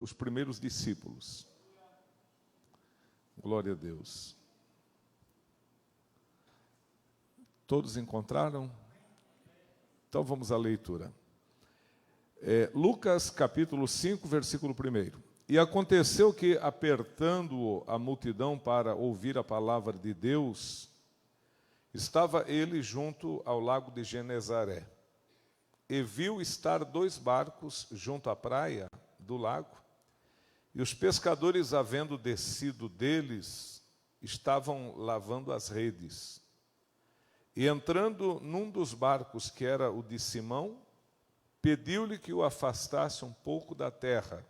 os primeiros discípulos. Glória a Deus. Todos encontraram? Então vamos à leitura. Lucas capítulo 5, versículo 1. E aconteceu que, apertando a multidão para ouvir a palavra de Deus, estava ele junto ao lago de Genezaré. E viu estar 2 barcos junto à praia do lago, e os pescadores, havendo descido deles, estavam lavando as redes. E entrando num dos barcos, que era o de Simão, pediu-lhe que o afastasse um pouco da terra.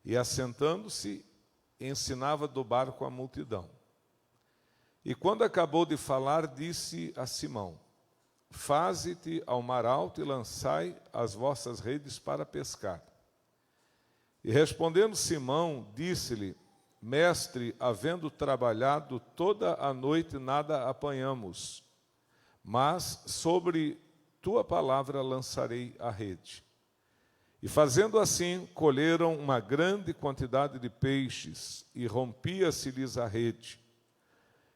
E assentando-se, ensinava do barco a multidão. E quando acabou de falar, disse a Simão: Faze-te ao mar alto e lançai as vossas redes para pescar. E respondendo Simão, disse-lhe: Mestre, havendo trabalhado toda a noite, nada apanhamos, mas sobre tua palavra lançarei a rede. E fazendo assim, colheram uma grande quantidade de peixes, e rompia-se-lhes a rede.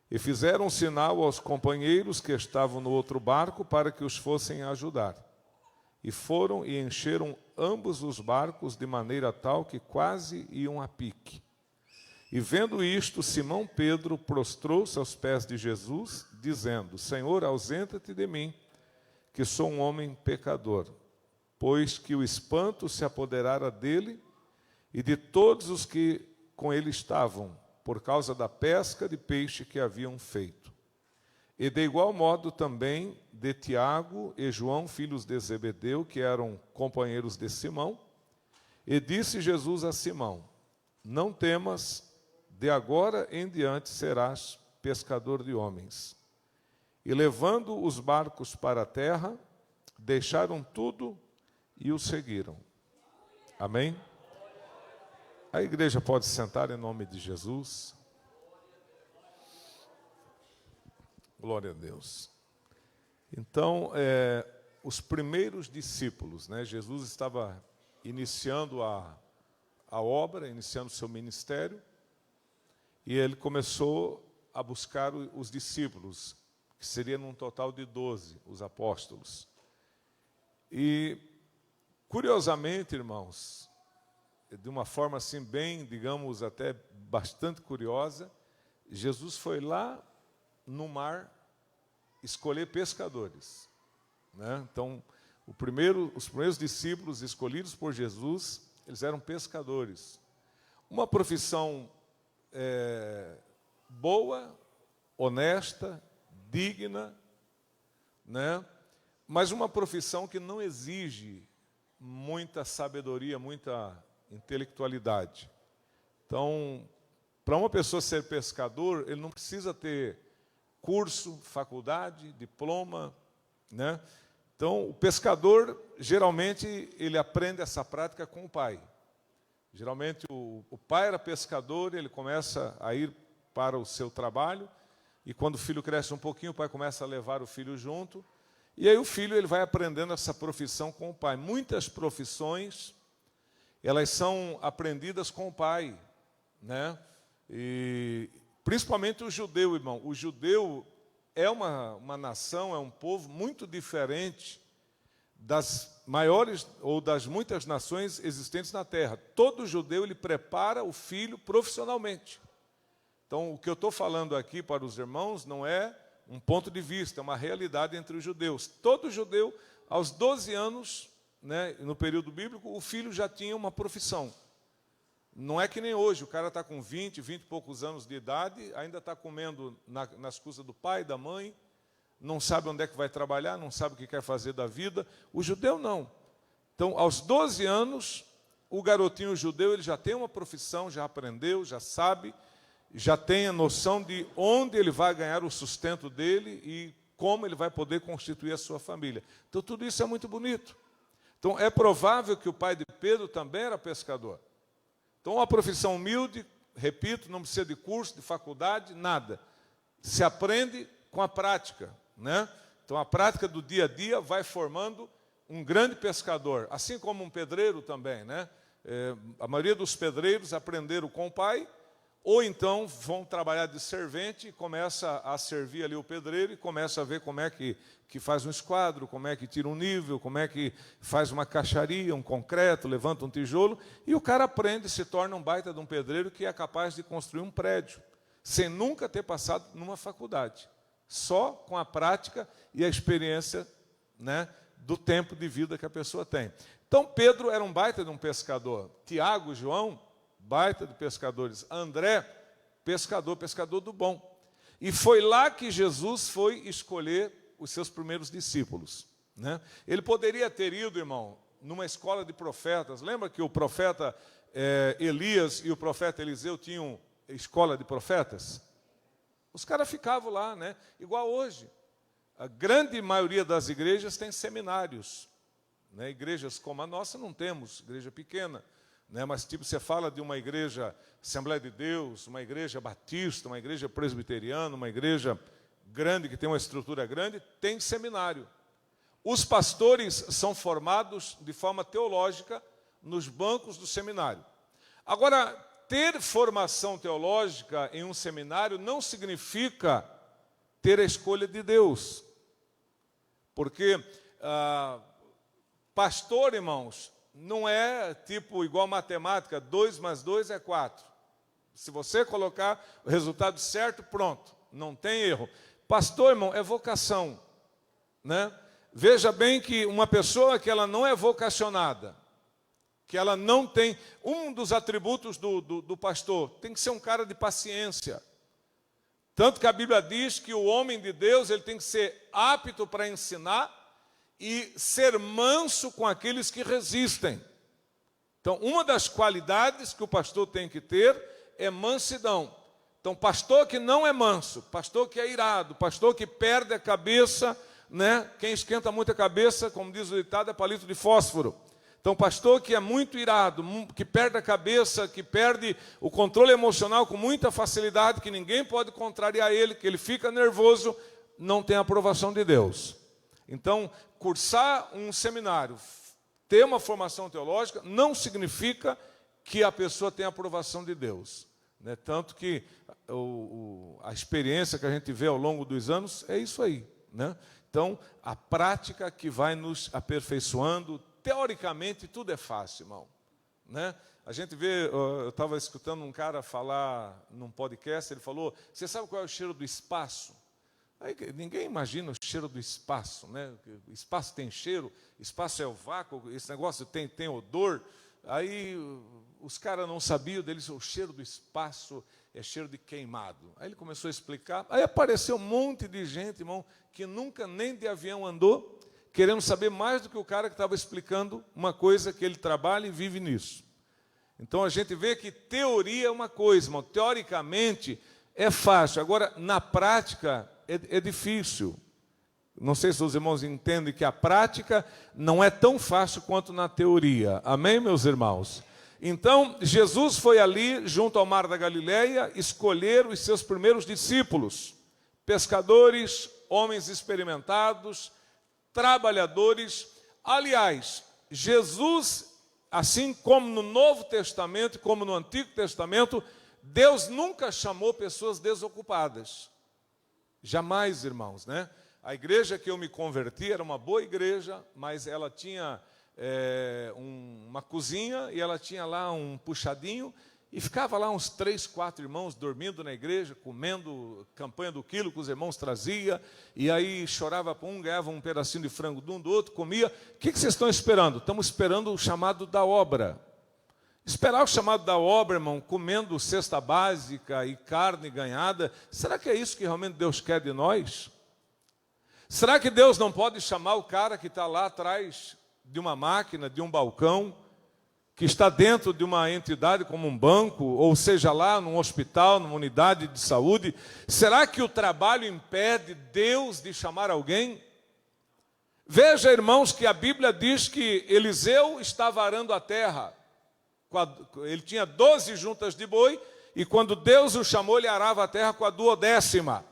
E fizeram sinal aos companheiros que estavam no outro barco para que os fossem ajudar. E foram e encheram ambos os barcos de maneira tal que quase iam a pique. E vendo isto, Simão Pedro prostrou-se aos pés de Jesus, dizendo: Senhor, ausenta-te de mim, que sou um homem pecador. Pois que o espanto se apoderara dele e de todos os que com ele estavam, por causa da pesca de peixe que haviam feito. E de igual modo também de Tiago e João, filhos de Zebedeu, que eram companheiros de Simão. E disse Jesus a Simão: Não temas, de agora em diante serás pescador de homens. E levando os barcos para a terra, deixaram tudo e o seguiram. Amém? A igreja pode sentar em nome de Jesus. Glória a Deus. Então, os primeiros discípulos, né? Jesus estava iniciando a obra, iniciando o seu ministério, e ele começou a buscar os discípulos, que seria num total de 12, os apóstolos. E, curiosamente, irmãos, de uma forma assim bem, digamos, até bastante curiosa, Jesus foi lá no mar escolher pescadores, né? Então, os primeiros discípulos escolhidos por Jesus, eles eram pescadores. Uma profissão boa, honesta, digna, né? Mas uma profissão que não exige muita sabedoria, muita intelectualidade. Então, para uma pessoa ser pescador, ele não precisa ter curso, faculdade, diploma, né? Então, o pescador, geralmente, ele aprende essa prática com o pai. Geralmente, o pai era pescador, ele começa a ir para o seu trabalho, e quando o filho cresce um pouquinho, o pai começa a levar o filho junto, e aí o filho ele vai aprendendo essa profissão com o pai. Muitas profissões, elas são aprendidas com o pai, né? E principalmente o judeu, irmão. O judeu é uma nação, é um povo muito diferente das maiores ou das muitas nações existentes na terra. Todo judeu ele prepara o filho profissionalmente. Então, o que eu estou falando aqui para os irmãos não é um ponto de vista, é uma realidade entre os judeus. Todo judeu, aos 12 anos, né, no período bíblico, o filho já tinha uma profissão. Não é que nem hoje, o cara está com 20 e poucos anos de idade, ainda está comendo nas custas do pai, da mãe, não sabe onde é que vai trabalhar, não sabe o que quer fazer da vida. O judeu não. Então, aos 12 anos, o garotinho judeu ele já tem uma profissão, já aprendeu, já sabe, já tem a noção de onde ele vai ganhar o sustento dele e como ele vai poder constituir a sua família. Então, tudo isso é muito bonito. Então, é provável que o pai de Pedro também era pescador. Então, uma profissão humilde, repito, não precisa de curso, de faculdade, nada. Se aprende com a prática, né? Então, a prática do dia a dia vai formando um grande pescador, assim como um pedreiro também, né? A maioria dos pedreiros aprenderam com o pai, ou então vão trabalhar de servente e começa a servir ali o pedreiro e começa a ver como é que faz um esquadro, como é que tira um nível, como é que faz uma caixaria, um concreto, levanta um tijolo, e o cara aprende, se torna um baita de um pedreiro que é capaz de construir um prédio, sem nunca ter passado numa faculdade, só com a prática e a experiência, né, do tempo de vida que a pessoa tem. Então Pedro era um baita de um pescador, Tiago, João, baita de pescadores, André, pescador do bom. E foi lá que Jesus foi escolher os seus primeiros discípulos, né? Ele poderia ter ido, irmão, numa escola de profetas. Lembra que o profeta Elias e o profeta Eliseu tinham escola de profetas? Os caras ficavam lá, né? Igual hoje. A grande maioria das igrejas tem seminários, né? Igrejas como a nossa não temos, igreja pequena, né? Mas tipo, você fala de uma igreja Assembleia de Deus, uma igreja batista, uma igreja presbiteriana, uma igreja grande, que tem uma estrutura grande, tem seminário. Os pastores são formados de forma teológica nos bancos do seminário. Agora, ter formação teológica em um seminário não significa ter a escolha de Deus. Porque pastor, irmãos, não é tipo igual matemática, 2 mais 2 é 4. Se você colocar o resultado certo, pronto, não tem erro. Pastor, irmão, é vocação, né? Veja bem que uma pessoa que ela não é vocacionada, que ela não tem, um dos atributos do pastor, tem que ser um cara de paciência. Tanto que a Bíblia diz que o homem de Deus, ele tem que ser apto para ensinar e ser manso com aqueles que resistem. Então, uma das qualidades que o pastor tem que ter é mansidão. Então, pastor que não é manso, pastor que é irado, pastor que perde a cabeça, né? Quem esquenta muito a cabeça, como diz o ditado, é palito de fósforo. Então, pastor que é muito irado, que perde a cabeça, que perde o controle emocional com muita facilidade, que ninguém pode contrariar ele, que ele fica nervoso, não tem a aprovação de Deus. Então, cursar um seminário, ter uma formação teológica, não significa que a pessoa tenha a aprovação de Deus, né? Tanto que a experiência que a gente vê ao longo dos anos é isso aí, né? Então, a prática que vai nos aperfeiçoando, teoricamente, tudo é fácil, irmão, né? A gente vê, eu estava escutando um cara falar num podcast, ele falou, você sabe qual é o cheiro do espaço? Aí, ninguém imagina o cheiro do espaço, né? O espaço tem cheiro, espaço é o vácuo, esse negócio tem odor. Aí os caras não sabiam deles, o cheiro do espaço é cheiro de queimado. Aí ele começou a explicar, aí apareceu um monte de gente, irmão, que nunca nem de avião andou, querendo saber mais do que o cara que estava explicando uma coisa que ele trabalha e vive nisso. Então a gente vê que teoria é uma coisa, irmão, teoricamente é fácil, agora na prática é difícil. Não sei se os irmãos entendem que a prática não é tão fácil quanto na teoria. Amém, meus irmãos? Então, Jesus foi ali, junto ao mar da Galileia, escolher os seus primeiros discípulos, pescadores, homens experimentados, trabalhadores. Aliás, Jesus, assim como no Novo Testamento, como no Antigo Testamento, Deus nunca chamou pessoas desocupadas. Jamais, irmãos, né? A igreja que eu me converti era uma boa igreja, mas ela tinha uma cozinha e ela tinha lá um puxadinho e ficava lá uns 3, 4 irmãos dormindo na igreja, comendo campanha do quilo que os irmãos traziam, e aí chorava para um, ganhava um pedacinho de frango de um, do outro, comia. O que vocês estão esperando? Estamos esperando o chamado da obra. Esperar o chamado da obra, irmão, comendo cesta básica e carne ganhada, será que é isso que realmente Deus quer de nós? Será que Deus não pode chamar o cara que está lá atrás de uma máquina, de um balcão, que está dentro de uma entidade como um banco, ou seja lá, num hospital, numa unidade de saúde? Será que o trabalho impede Deus de chamar alguém? Veja, irmãos, que a Bíblia diz que Eliseu estava arando a terra. Ele tinha 12 juntas de boi, e quando Deus o chamou, ele arava a terra com a 12ª,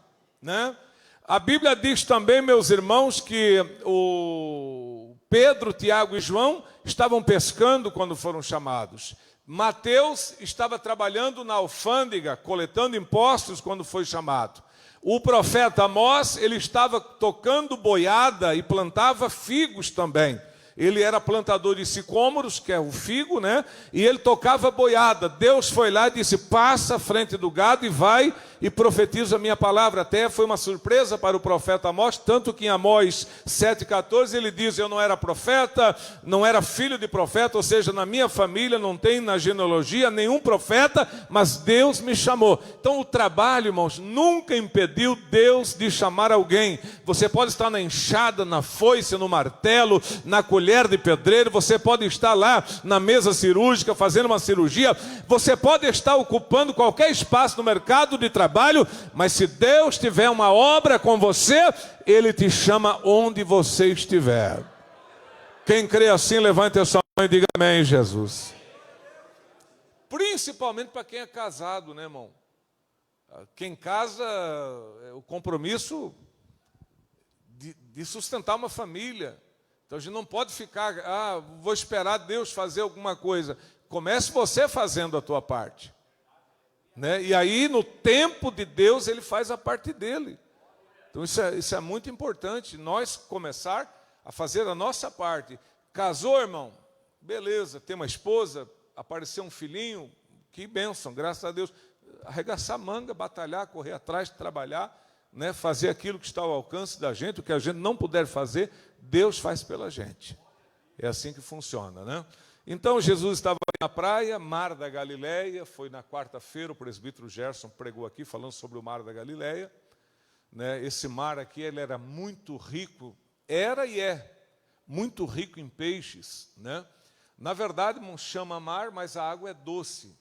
né? A Bíblia diz também, meus irmãos, que o Pedro, Tiago e João estavam pescando quando foram chamados. Mateus estava trabalhando na alfândega, coletando impostos quando foi chamado. O profeta Amós, ele estava tocando boiada e plantava figos também. Ele era plantador de sicômoros, que é o figo, né? E ele tocava boiada. Deus foi lá e disse, passa à frente do gado e vai e profetiza a minha palavra. Até foi uma surpresa para o profeta Amós, tanto que em Amós 7,14 ele diz, eu não era profeta, não era filho de profeta, ou seja, na minha família não tem na genealogia nenhum profeta, mas Deus me chamou. Então o trabalho, irmãos, nunca impediu Deus de chamar alguém. Você pode estar na enxada, na foice, no martelo, na colher de pedreiro, você pode estar lá na mesa cirúrgica fazendo uma cirurgia, você pode estar ocupando qualquer espaço no mercado de trabalho, mas se Deus tiver uma obra com você, Ele te chama onde você estiver. Quem crê assim, levante a sua mão e diga amém, Jesus. Principalmente para quem é casado, né, irmão? Quem casa, o compromisso de sustentar uma família. Então a gente não pode ficar, vou esperar Deus fazer alguma coisa. Comece você fazendo a tua parte. Né? E aí no tempo de Deus Ele faz a parte dele. Então isso é muito importante, nós começar a fazer a nossa parte. Casou, irmão? Beleza, tem uma esposa, apareceu um filhinho, que bênção, graças a Deus. Arregaçar a manga, batalhar, correr atrás, trabalhar, né? Fazer aquilo que está ao alcance da gente, o que a gente não puder fazer, Deus faz pela gente. É assim que funciona, né? Então Jesus estava na praia, Mar da Galileia, foi na quarta-feira, o presbítero Gerson pregou aqui falando sobre o Mar da Galileia, né? Esse mar aqui, ele era muito rico, era e é muito rico em peixes, né? Na verdade, não chama mar, mas a água é doce,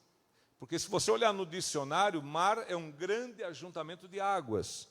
porque se você olhar no dicionário, mar é um grande ajuntamento de águas.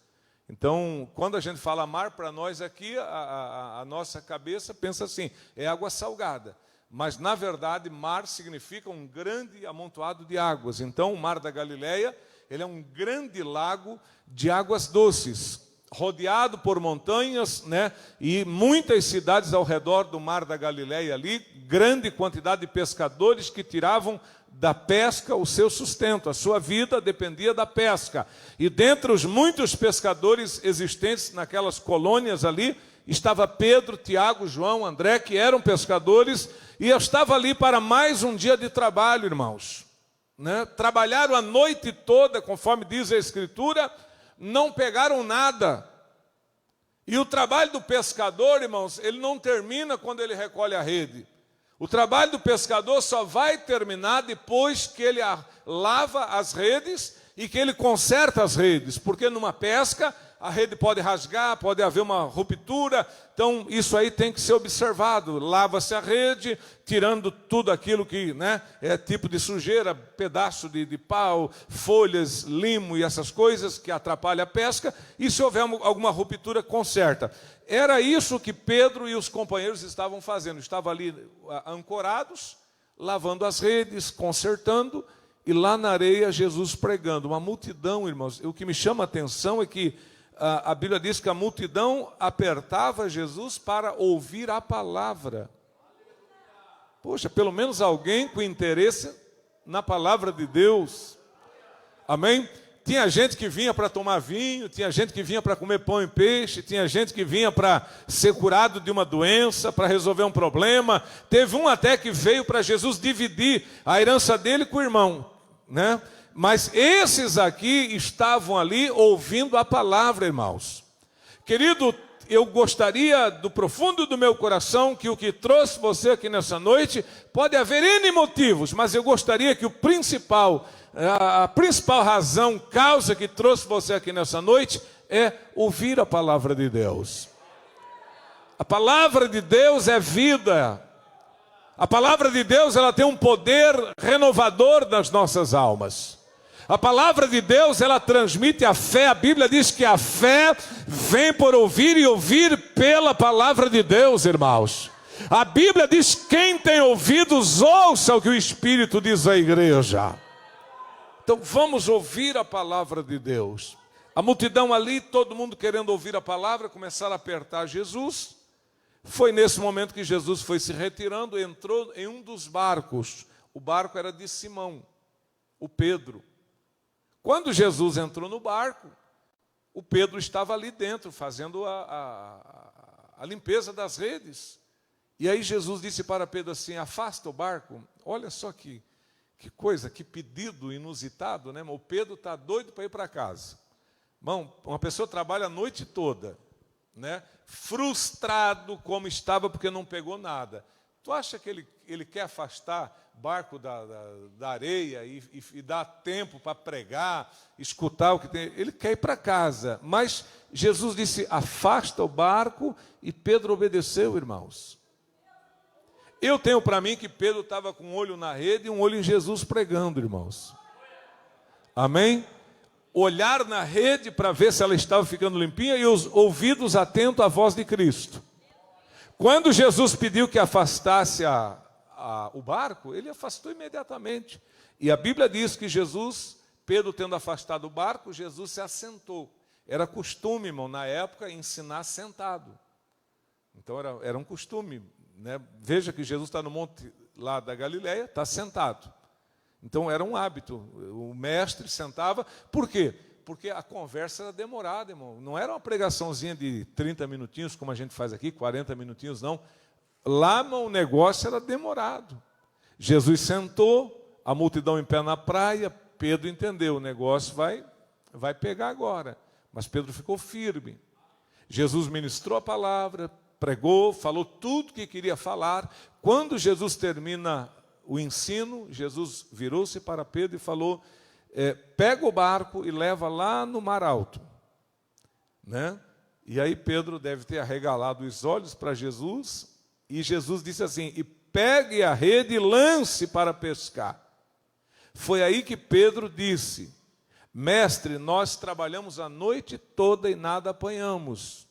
Então, quando a gente fala mar, para nós aqui, a nossa cabeça pensa assim, é água salgada. Mas, na verdade, mar significa um grande amontoado de águas. Então, o Mar da Galileia, ele é um grande lago de águas doces, rodeado por montanhas, né? E muitas cidades ao redor do Mar da Galileia ali, grande quantidade de pescadores que tiravam da pesca o seu sustento, a sua vida dependia da pesca. E dentre os muitos pescadores existentes naquelas colônias ali, estava Pedro, Tiago, João, André, que eram pescadores, e eu estava ali para mais um dia de trabalho, irmãos. Né? Trabalharam a noite toda, conforme diz a Escritura, não pegaram nada. E o trabalho do pescador, irmãos, ele não termina quando ele recolhe a rede. O trabalho do pescador só vai terminar depois que ele lava as redes e que ele conserta as redes, porque numa pesca a rede pode rasgar, pode haver uma ruptura, então isso aí tem que ser observado. Lava-se a rede, tirando tudo aquilo que, né, é tipo de sujeira, pedaço de pau, folhas, limo e essas coisas que atrapalham a pesca, e se houver alguma ruptura, conserta. Era isso que Pedro e os companheiros estavam fazendo, estavam ali ancorados, lavando as redes, consertando, e lá na areia Jesus pregando. Uma multidão, irmãos, o que me chama a atenção é que a Bíblia diz que a multidão apertava Jesus para ouvir a palavra. Poxa, pelo menos alguém com interesse na palavra de Deus. Amém? Tinha gente que vinha para tomar vinho, tinha gente que vinha para comer pão e peixe, tinha gente que vinha para ser curado de uma doença, para resolver um problema. Teve um até que veio para Jesus dividir a herança dele com o irmão, né? Mas esses aqui estavam ali ouvindo a palavra, irmãos. Querido, eu gostaria do profundo do meu coração que o que trouxe você aqui nessa noite, pode haver N motivos, mas eu gostaria que a principal razão, causa que trouxe você aqui nessa noite é ouvir a palavra de Deus. A palavra de Deus é vida. A palavra de Deus, ela tem um poder renovador nas nossas almas. A palavra de Deus, ela transmite a fé. A Bíblia diz que a fé vem por ouvir e ouvir pela palavra de Deus, irmãos. A Bíblia diz, quem tem ouvidos, ouça o que o Espírito diz à igreja. Então vamos ouvir a palavra de Deus. A multidão ali, todo mundo querendo ouvir a palavra, começaram a apertar Jesus. Foi nesse momento que Jesus foi se retirando, entrou em um dos barcos. O barco era de Simão, o Pedro. Quando Jesus entrou no barco, o Pedro estava ali dentro, fazendo a limpeza das redes. E aí Jesus disse para Pedro assim: afasta o barco. Olha só que coisa, que pedido inusitado, né? O Pedro está doido para ir para casa. Irmão, uma pessoa trabalha a noite toda, né? Frustrado como estava porque não pegou nada. Tu acha que ele quer afastar barco da areia e dar tempo para pregar, escutar o que tem? Ele quer ir para casa. Mas Jesus disse: afasta o barco, e Pedro obedeceu, irmãos. Eu tenho para mim que Pedro estava com um olho na rede e um olho em Jesus pregando, irmãos. Amém? Olhar na rede para ver se ela estava ficando limpinha e os ouvidos atentos à voz de Cristo. Quando Jesus pediu que afastasse o barco, ele afastou imediatamente. E a Bíblia diz que Pedro tendo afastado o barco, Jesus se assentou. Era costume, irmão, na época, ensinar sentado. Então era um costume, né? Veja que Jesus está no monte lá da Galileia, está sentado. Então era um hábito, o mestre sentava. Por quê? Porque a conversa era demorada, irmão. Não era uma pregaçãozinha de 30 minutinhos, como a gente faz aqui, 40 minutinhos, não. Lá, o negócio era demorado. Jesus sentou, a multidão em pé na praia. Pedro entendeu, o negócio vai pegar agora. Mas Pedro ficou firme. Jesus ministrou a palavra, pregou, falou tudo que queria falar. Quando Jesus termina o ensino, Jesus virou-se para Pedro e falou: pega o barco e leva lá no mar alto, né? E aí Pedro deve ter arregalado os olhos para Jesus, e Jesus disse assim: e pegue a rede e lance para pescar. Foi aí que Pedro disse: mestre, nós trabalhamos a noite toda e nada apanhamos,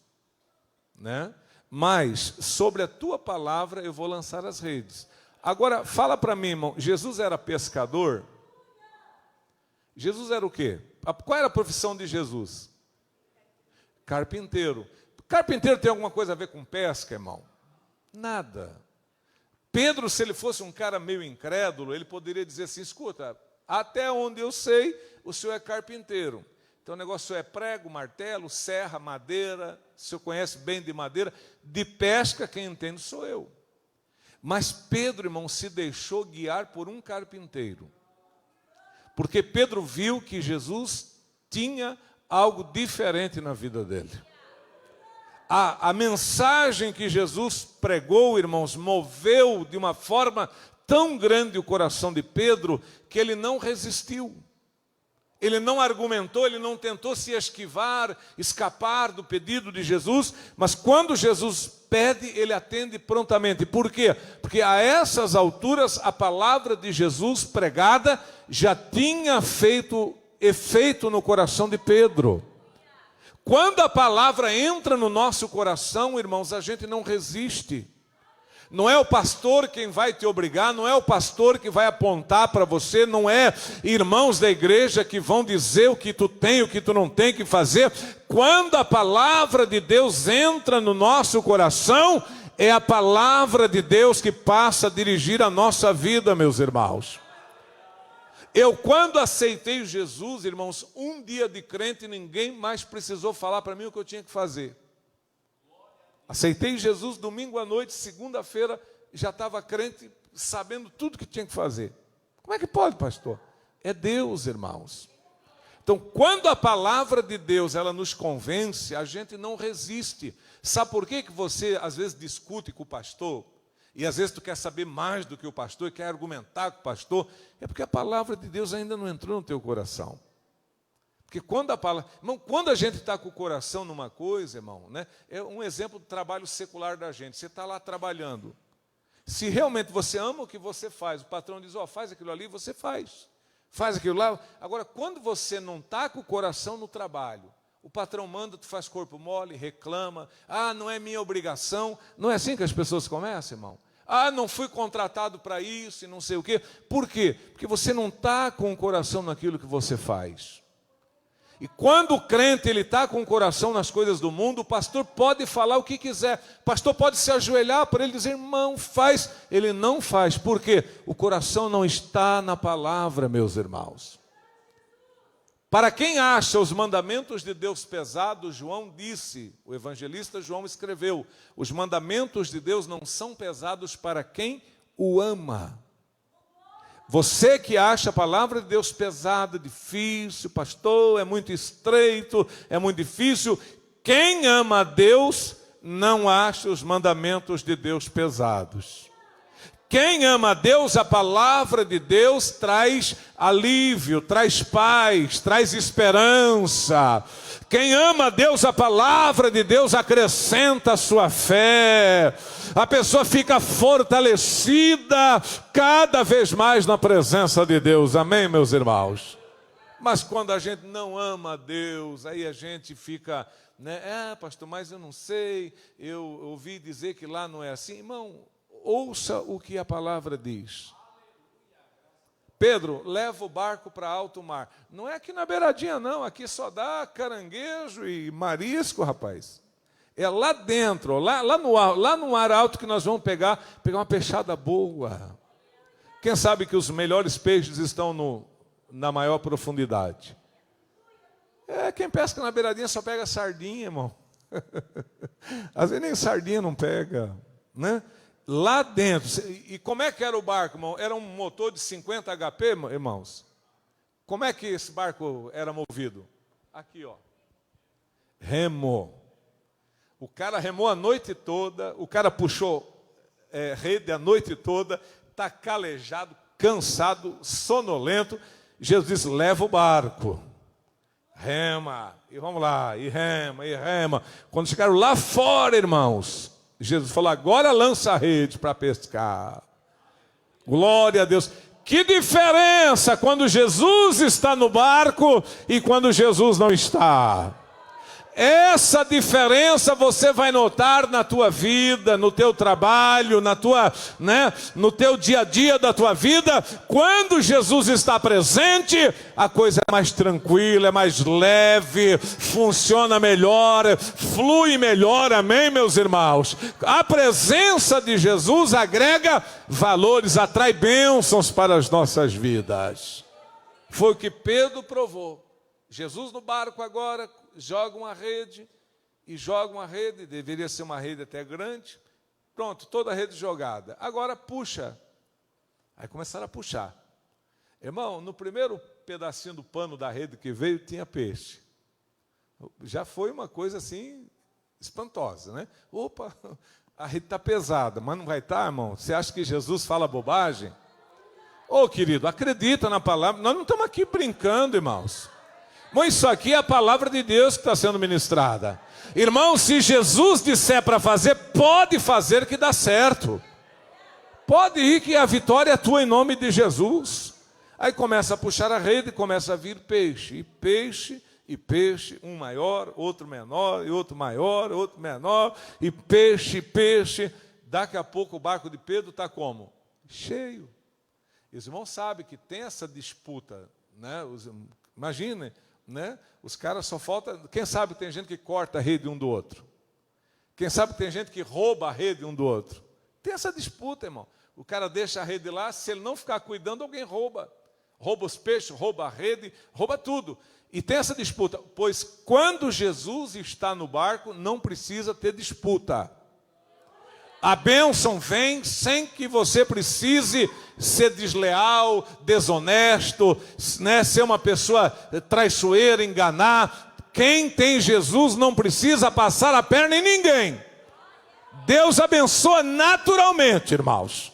né? Mas sobre a tua palavra eu vou lançar as redes. Agora, fala para mim, irmão, Jesus era pescador? Jesus era o quê? Qual era a profissão de Jesus? Carpinteiro. Carpinteiro tem alguma coisa a ver com pesca, irmão? Nada. Pedro, se ele fosse um cara meio incrédulo, ele poderia dizer assim: escuta, até onde eu sei, o senhor é carpinteiro. Então o negócio é prego, martelo, serra, madeira. O senhor conhece bem de madeira. De pesca, quem entende sou eu. Mas Pedro, irmão, se deixou guiar por um carpinteiro. Porque Pedro viu que Jesus tinha algo diferente na vida dele. A mensagem que Jesus pregou, irmãos, moveu de uma forma tão grande o coração de Pedro, que ele não resistiu. Ele não argumentou, ele não tentou se esquivar, escapar do pedido de Jesus, mas quando Jesus pede, ele atende prontamente. Por quê? Porque a essas alturas a palavra de Jesus pregada já tinha feito efeito no coração de Pedro. Quando a palavra entra no nosso coração, irmãos, a gente não resiste. Não é o pastor quem vai te obrigar, não é o pastor que vai apontar para você, não é irmãos da igreja que vão dizer o que tu tem, o que tu não tem que fazer. Quando a palavra de Deus entra no nosso coração, é a palavra de Deus que passa a dirigir a nossa vida, meus irmãos. Eu, quando aceitei Jesus, irmãos, um dia de crente, ninguém mais precisou falar para mim o que eu tinha que fazer. Aceitei Jesus domingo à noite, segunda-feira, já estava crente, sabendo tudo que tinha que fazer. Como é que pode, pastor? É Deus, irmãos. Então, quando a palavra de Deus, ela nos convence, a gente não resiste. Sabe por que você, às vezes, discute com o pastor? E, às vezes, tu quer saber mais do que o pastor, quer argumentar com o pastor? É porque a palavra de Deus ainda não entrou no teu coração. Porque quando a gente está com o coração numa coisa, irmão, né, é um exemplo do trabalho secular da gente. Você está lá trabalhando. Se realmente você ama o que você faz, o patrão diz: faz aquilo ali, você faz. Faz aquilo lá. Agora, quando você não está com o coração no trabalho, o patrão manda, tu faz corpo mole, reclama. Não é minha obrigação. Não é assim que as pessoas começam, irmão? Não fui contratado para isso e não sei o quê. Por quê? Porque você não está com o coração naquilo que você faz. E quando o crente está com o coração nas coisas do mundo, o pastor pode falar o que quiser. O pastor pode se ajoelhar para ele dizer, irmão, faz. Ele não faz. Por quê? O coração não está na palavra, meus irmãos. Para quem acha os mandamentos de Deus pesados, João disse, o evangelista João escreveu, os mandamentos de Deus não são pesados para quem o ama. Você que acha a palavra de Deus pesada, difícil, pastor, é muito estreito, é muito difícil. Quem ama a Deus não acha os mandamentos de Deus pesados. Quem ama a Deus, a palavra de Deus traz alívio, traz paz, traz esperança. Quem ama a Deus, a palavra de Deus acrescenta a sua fé. A pessoa fica fortalecida cada vez mais na presença de Deus. Amém, meus irmãos? Mas quando a gente não ama a Deus, aí a gente fica, né? Pastor, mas eu não sei, eu ouvi dizer que lá não é assim. Irmão, ouça o que a palavra diz. Pedro, leva o barco para alto mar. Não é aqui na beiradinha, não. Aqui só dá caranguejo e marisco, rapaz. É lá dentro, lá no ar alto que nós vamos pegar uma peixada boa. Quem sabe que os melhores peixes estão na maior profundidade? Quem pesca na beiradinha só pega sardinha, irmão. Às vezes nem sardinha não pega, né? Lá dentro, e como é que era o barco, irmão? Era um motor de 50 HP, irmãos? Como é que esse barco era movido? Aqui, ó. Remo. O cara remou a noite toda, o cara puxou rede a noite toda, está calejado, cansado, sonolento. Jesus disse, leva o barco. Rema, e vamos lá, e rema, e rema. Quando chegaram lá fora, irmãos, Jesus falou, agora lança a rede para pescar. Glória a Deus. Que diferença quando Jesus está no barco e quando Jesus não está. Essa diferença você vai notar na tua vida, no teu trabalho, no teu dia a dia da tua vida. Quando Jesus está presente, a coisa é mais tranquila, é mais leve, funciona melhor, flui melhor, amém, meus irmãos? A presença de Jesus agrega valores, atrai bênçãos para as nossas vidas. Foi o que Pedro provou. Jesus no barco agora joga uma rede, deveria ser uma rede até grande, pronto, toda a rede jogada, agora puxa, aí começaram a puxar, irmão, no primeiro pedacinho do pano da rede que veio, tinha peixe, já foi uma coisa assim, espantosa, né? Opa, a rede está pesada, mas não vai estar, irmão? Você acha que Jesus fala bobagem? Ô querido, acredita na palavra, nós não estamos aqui brincando, irmãos. Mas isso aqui é a palavra de Deus que está sendo ministrada. Irmão, se Jesus disser para fazer, pode fazer que dá certo. Pode ir que a vitória é tua em nome de Jesus. Aí começa a puxar a rede, começa a vir peixe. E peixe, e peixe, um maior, outro menor, e outro maior, outro menor. E peixe, peixe. Daqui a pouco o barco de Pedro está como? Cheio. E os irmãos sabem que tem essa disputa, né? Imaginem. Né? Os caras só falta. Quem sabe tem gente que corta a rede um do outro. Quem sabe tem gente que rouba a rede um do outro. Tem essa disputa, irmão. O cara deixa a rede lá, se ele não ficar cuidando, alguém rouba. Rouba os peixes, rouba a rede, rouba tudo. E tem essa disputa. Pois quando Jesus está no barco, não precisa ter disputa. A bênção vem sem que você precise ser desleal, desonesto, né, ser uma pessoa traiçoeira, enganar. Quem tem Jesus não precisa passar a perna em ninguém. Deus abençoa naturalmente, irmãos.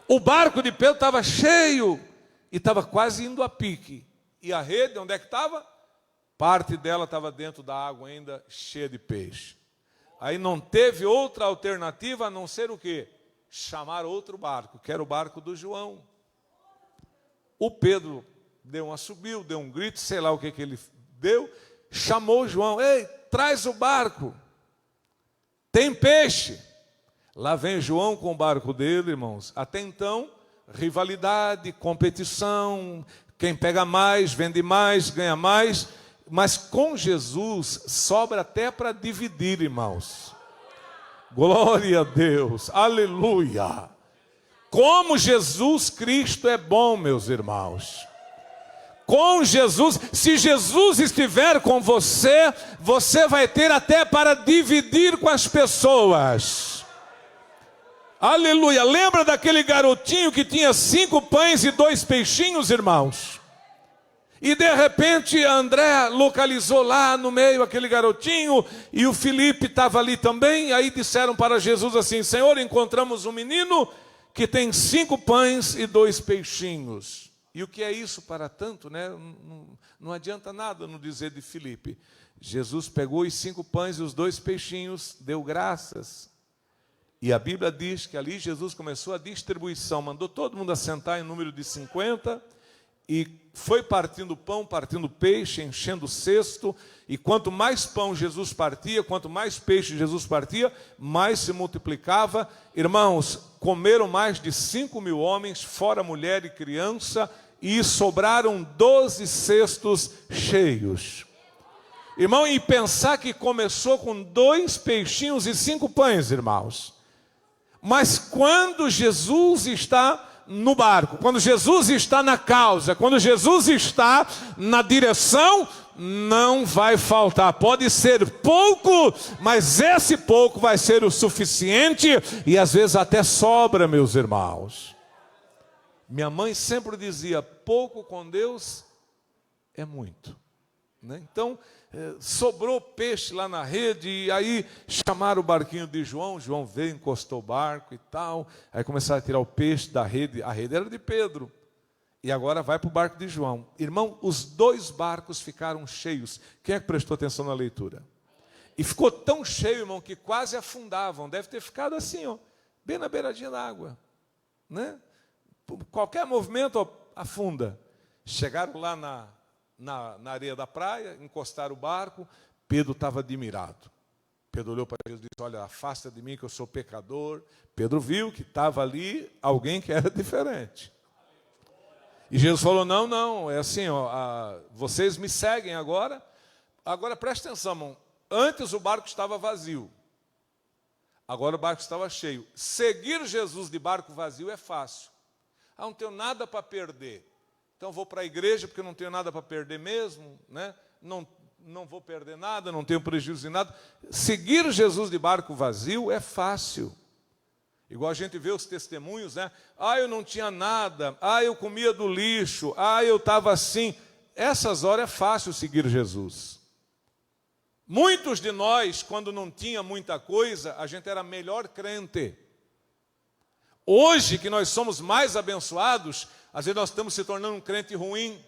O barco de Pedro estava cheio e estava quase indo a pique. E a rede, onde é que estava? Parte dela estava dentro da água ainda, cheia de peixe. Aí não teve outra alternativa a não ser o quê? Chamar outro barco, que era o barco do João. O Pedro deu um assobio, deu um grito, sei lá o que ele deu, chamou o João, ei, traz o barco, tem peixe. Lá vem João com o barco dele, irmãos. Até então, rivalidade, competição, quem pega mais, vende mais, ganha mais. Mas com Jesus sobra até para dividir, irmãos. Glória a Deus, aleluia. Como Jesus Cristo é bom, meus irmãos. Com Jesus, se Jesus estiver com você, você vai ter até para dividir com as pessoas. Aleluia. Lembra daquele garotinho que tinha 5 pães e 2 peixinhos, irmãos? E de repente André localizou lá no meio aquele garotinho, e o Felipe estava ali também. Aí disseram para Jesus assim: Senhor, encontramos um menino que tem 5 pães e 2 peixinhos. E o que é isso para tanto, né? Não adianta nada no dizer de Felipe. Jesus pegou os 5 pães e os 2 peixinhos, deu graças. E a Bíblia diz que ali Jesus começou a distribuição, mandou todo mundo assentar em número de 50, e foi partindo pão, partindo peixe, enchendo o cesto. E quanto mais pão Jesus partia, quanto mais peixe Jesus partia, mais se multiplicava. Irmãos, comeram mais de 5.000 homens, fora mulher e criança, e sobraram 12 cestos cheios. Irmão, e pensar que começou com 2 peixinhos e 5 pães, irmãos. Mas quando Jesus está no barco, quando Jesus está na causa, quando Jesus está na direção, não vai faltar. Pode ser pouco, mas esse pouco vai ser o suficiente, e às vezes até sobra, meus irmãos. Minha mãe sempre dizia: pouco com Deus é muito, né? Então, sobrou peixe lá na rede, e aí chamaram o barquinho de João. João veio, encostou o barco e tal. Aí começaram a tirar o peixe da rede. A rede era de Pedro, e agora vai para o barco de João. Irmão, os 2 barcos ficaram cheios. Quem é que prestou atenção na leitura? E ficou tão cheio, irmão, que quase afundavam. Deve ter ficado assim, ó, bem na beiradinha da água, né? Qualquer movimento, ó, afunda. Chegaram lá na areia da praia, encostaram o barco. Pedro estava admirado. Pedro olhou para Jesus e disse: olha, afasta de mim que eu sou pecador. Pedro viu que estava ali alguém que era diferente. E Jesus falou: não, é assim, ó, vocês me seguem agora. Agora presta atenção, irmão. Antes o barco estava vazio, agora o barco estava cheio. Seguir Jesus de barco vazio é fácil. Não tenho nada para perder, então vou para a igreja porque não tenho nada para perder mesmo, né? Não vou perder nada, não tenho prejuízo em nada. Seguir Jesus de barco vazio é fácil. Igual a gente vê os testemunhos, né? Eu não tinha nada, eu comia do lixo, eu estava assim. Essas horas é fácil seguir Jesus. Muitos de nós, quando não tinha muita coisa, a gente era melhor crente. Hoje, que nós somos mais abençoados, às vezes nós estamos se tornando um crente ruim.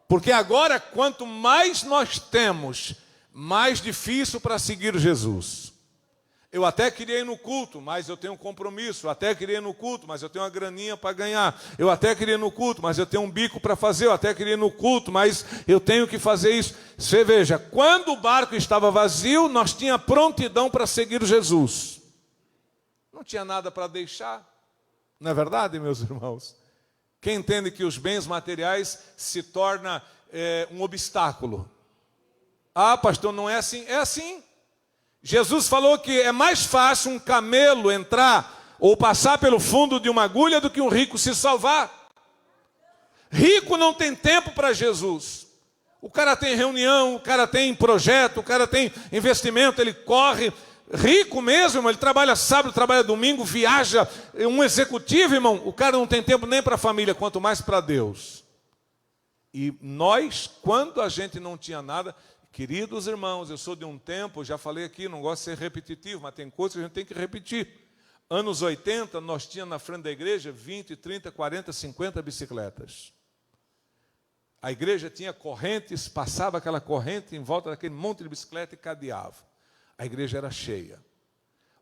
Porque agora, quanto mais nós temos, mais difícil para seguir Jesus. Eu até queria ir no culto, mas eu tenho um compromisso. Eu até queria ir no culto, mas eu tenho uma graninha para ganhar. Eu até queria ir no culto, mas eu tenho um bico para fazer. Eu até queria ir no culto, mas eu tenho que fazer isso. Você veja, quando o barco estava vazio, nós tínhamos prontidão para seguir Jesus. Não tinha nada para deixar. Não é verdade, meus irmãos? Quem entende que os bens materiais se tornam um obstáculo? Pastor, não é assim. É assim. Jesus falou que é mais fácil um camelo entrar ou passar pelo fundo de uma agulha do que um rico se salvar. Rico não tem tempo para Jesus. O cara tem reunião, o cara tem projeto, o cara tem investimento, ele corre. Rico mesmo, ele trabalha sábado, trabalha domingo, viaja. Um executivo, irmão, o cara não tem tempo nem para a família, quanto mais para Deus. E nós, quando a gente não tinha nada, queridos irmãos, eu sou de um tempo, já falei aqui, não gosto de ser repetitivo, mas tem coisas que a gente tem que repetir. Anos 80, nós tínhamos na frente da igreja 20, 30, 40, 50 bicicletas. A igreja tinha correntes, passava aquela corrente em volta daquele monte de bicicleta e cadeava. A igreja era cheia.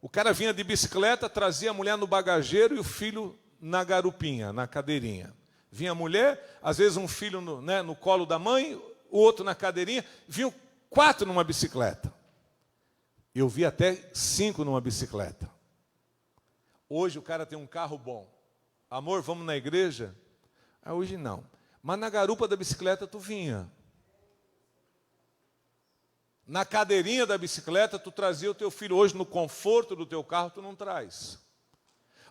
O cara vinha de bicicleta, trazia a mulher no bagageiro e o filho na garupinha, na cadeirinha. Vinha a mulher, às vezes um filho no colo da mãe, o outro na cadeirinha. Vinham 4 numa bicicleta. Eu vi até 5 numa bicicleta. Hoje o cara tem um carro bom. Amor, vamos na igreja? Hoje não. Mas na garupa da bicicleta tu vinha. Na cadeirinha da bicicleta, tu trazia o teu filho. Hoje, no conforto do teu carro, tu não traz.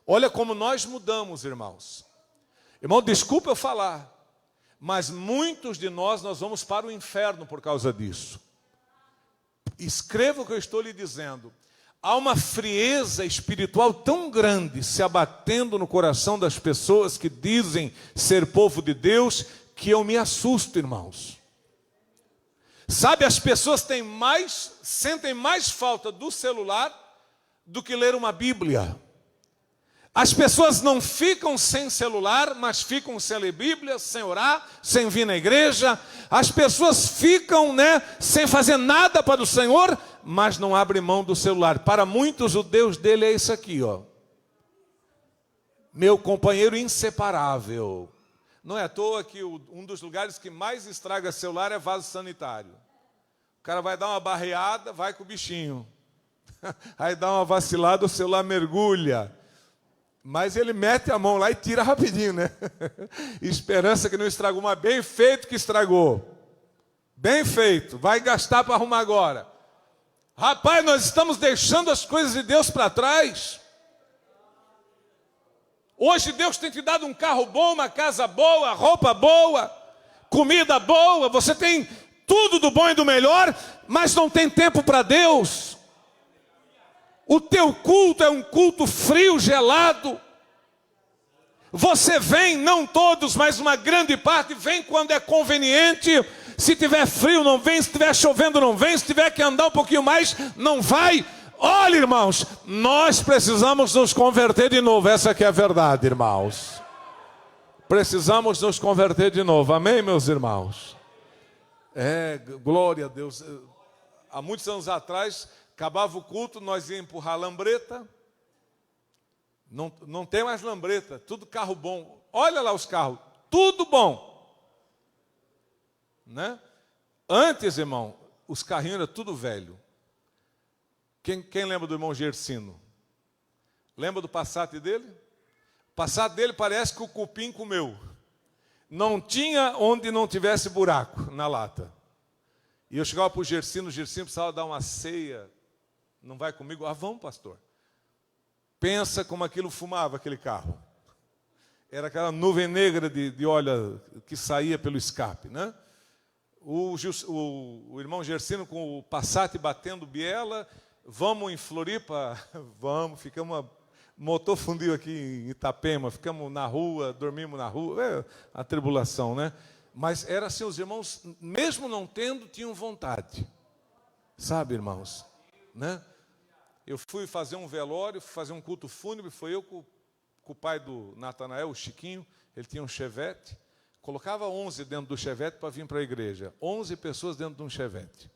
Olha como nós mudamos, irmãos. Irmão, desculpa eu falar, mas muitos de nós vamos para o inferno por causa disso. Escreva o que eu estou lhe dizendo. Há uma frieza espiritual tão grande se abatendo no coração das pessoas que dizem ser povo de Deus, que eu me assusto, irmãos. Sabe, as pessoas sentem mais falta do celular do que ler uma Bíblia. As pessoas não ficam sem celular, mas ficam sem ler Bíblia, sem orar, sem vir na igreja. As pessoas ficam, sem fazer nada para o Senhor, mas não abrem mão do celular. Para muitos, o Deus dele é isso aqui, ó. Meu companheiro inseparável. Não é à toa que um dos lugares que mais estraga celular é vaso sanitário. O cara vai dar uma barreada, vai com o bichinho. Aí dá uma vacilada, o celular mergulha. Mas ele mete a mão lá e tira rapidinho, né? Esperança que não estragou, mas bem feito que estragou. Bem feito, vai gastar para arrumar agora. Rapaz, nós estamos deixando as coisas de Deus para trás. Hoje Deus tem te dado um carro bom, uma casa boa, roupa boa, comida boa. Você tem tudo do bom e do melhor, mas não tem tempo para Deus. O teu culto é um culto frio, gelado. Você vem, não todos, mas uma grande parte, vem quando é conveniente. Se tiver frio, não vem. Se tiver chovendo, não vem. Se tiver que andar um pouquinho mais, não vai. Olha, irmãos, nós precisamos nos converter de novo. Essa aqui é a verdade, irmãos. Precisamos nos converter de novo. Amém, meus irmãos? Glória a Deus. Há muitos anos atrás, acabava o culto, nós íamos empurrar a lambreta. Não tem mais lambreta, tudo carro bom. Olha lá os carros, tudo bom. Né? Antes, irmão, os carrinhos eram tudo velho. Quem lembra do irmão Gersino? Lembra do Passat dele? O Passat dele parece que o cupim comeu. Não tinha onde não tivesse buraco na lata. E eu chegava para o Gersino precisava dar uma ceia. Não vai comigo? Vamos, pastor. Pensa como aquilo fumava, aquele carro. Era aquela nuvem negra de óleo que saía pelo escape, né? O irmão Gersino com o Passat batendo biela. Vamos em Floripa? Vamos, ficamos... motor fundiu aqui em Itapema, ficamos na rua, dormimos na rua. A tribulação, né? Mas era assim, os irmãos, mesmo não tendo, tinham vontade. Sabe, irmãos? Né? Eu fui fazer um velório, fui fazer um culto fúnebre, foi eu com o pai do Natanael, o Chiquinho, ele tinha um Chevette, colocava 11 dentro do Chevette para vir para a igreja, 11 pessoas dentro de um Chevette.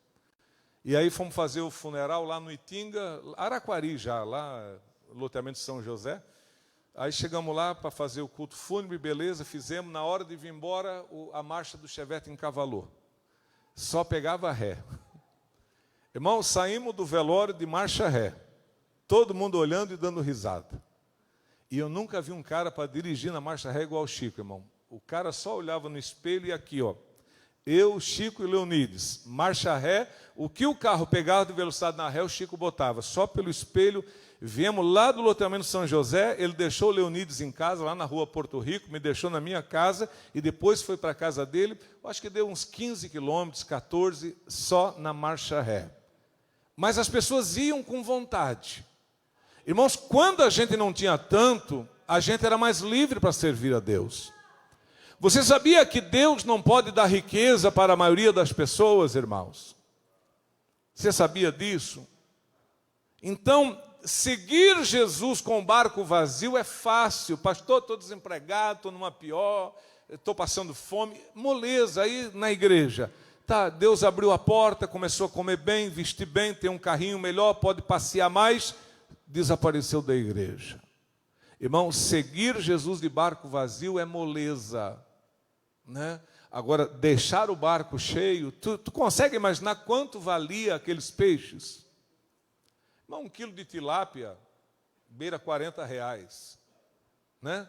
E aí fomos fazer o funeral lá no Itinga, Araquari já, lá, loteamento de São José. Aí chegamos lá para fazer o culto fúnebre, beleza, fizemos, na hora de vir embora, a marcha do Chevette encavalou. Só pegava ré. Irmão, saímos do velório de marcha ré. Todo mundo olhando e dando risada. E eu nunca vi um cara para dirigir na marcha ré igual o Chico, irmão. O cara só olhava no espelho e aqui, ó. Eu, Chico e Leonides, marcha ré. O que o carro pegava de velocidade na ré, o Chico botava. Só pelo espelho. Viemos lá do loteamento São José. Ele deixou o Leonides em casa, lá na rua Porto Rico. Me deixou na minha casa. E depois foi para a casa dele. Eu acho que deu uns 15 quilômetros, 14, só na marcha ré. Mas as pessoas iam com vontade. Irmãos, quando a gente não tinha tanto, a gente era mais livre para servir a Deus. Você sabia que Deus não pode dar riqueza para a maioria das pessoas, irmãos? Você sabia disso? Então, seguir Jesus com o barco vazio é fácil. Pastor, estou desempregado, estou numa pior, estou passando fome. Moleza aí na igreja. Tá, Deus abriu a porta, começou a comer bem, vestir bem, tem um carrinho melhor, pode passear mais. Desapareceu da igreja. Irmão, seguir Jesus de barco vazio é moleza, né? Agora, deixar o barco cheio, tu consegue imaginar quanto valia aqueles peixes? Irmão, 1 quilo de tilápia beira R$40, né?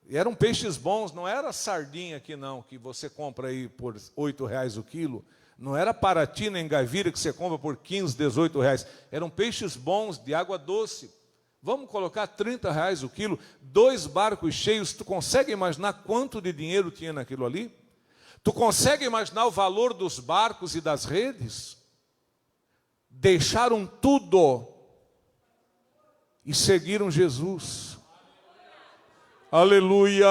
E eram peixes bons, não era sardinha aqui não, que você compra aí por R$8 o quilo. Não era Paraty nem Gaivira que você compra por 15, 18 reais. Eram peixes bons, de água doce. Vamos colocar 30 reais o quilo, 2 barcos cheios. Tu consegue imaginar quanto de dinheiro tinha naquilo ali? Tu consegue imaginar o valor dos barcos e das redes? Deixaram tudo e seguiram Jesus. Aleluia!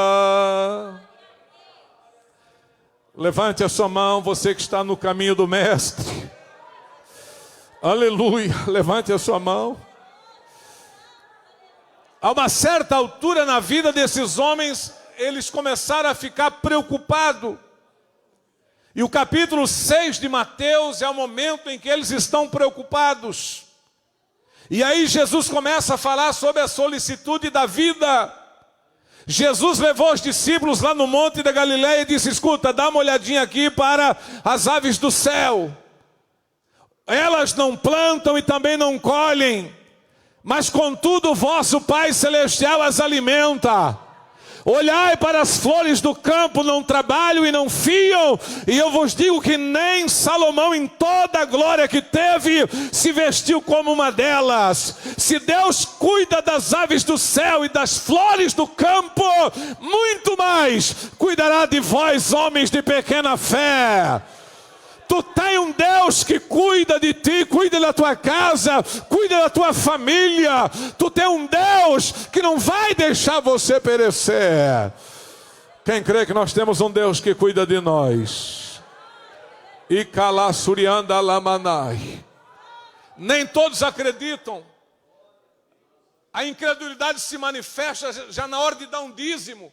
Levante a sua mão, você que está no caminho do Mestre. Aleluia! Levante a sua mão. A uma certa altura na vida desses homens, eles começaram a ficar preocupados. E o capítulo 6 de Mateus é o momento em que eles estão preocupados. E aí Jesus começa a falar sobre a solicitude da vida. Jesus levou os discípulos lá no monte da Galileia e disse: escuta, dá uma olhadinha aqui para as aves do céu. Elas não plantam e também não colhem, mas contudo o vosso Pai Celestial as alimenta. Olhai para as flores do campo, não trabalham e não fiam, e eu vos digo que nem Salomão em toda a glória que teve, se vestiu como uma delas. Se Deus cuida das aves do céu e das flores do campo, muito mais cuidará de vós, homens de pequena fé. Tu tem um Deus que cuida de ti, cuida da tua casa, cuida da tua família. Tu tem um Deus que não vai deixar você perecer. Quem crê que nós temos um Deus que cuida de nós? E calassurianda lamanai. Nem todos acreditam. A incredulidade se manifesta já na hora de dar um dízimo.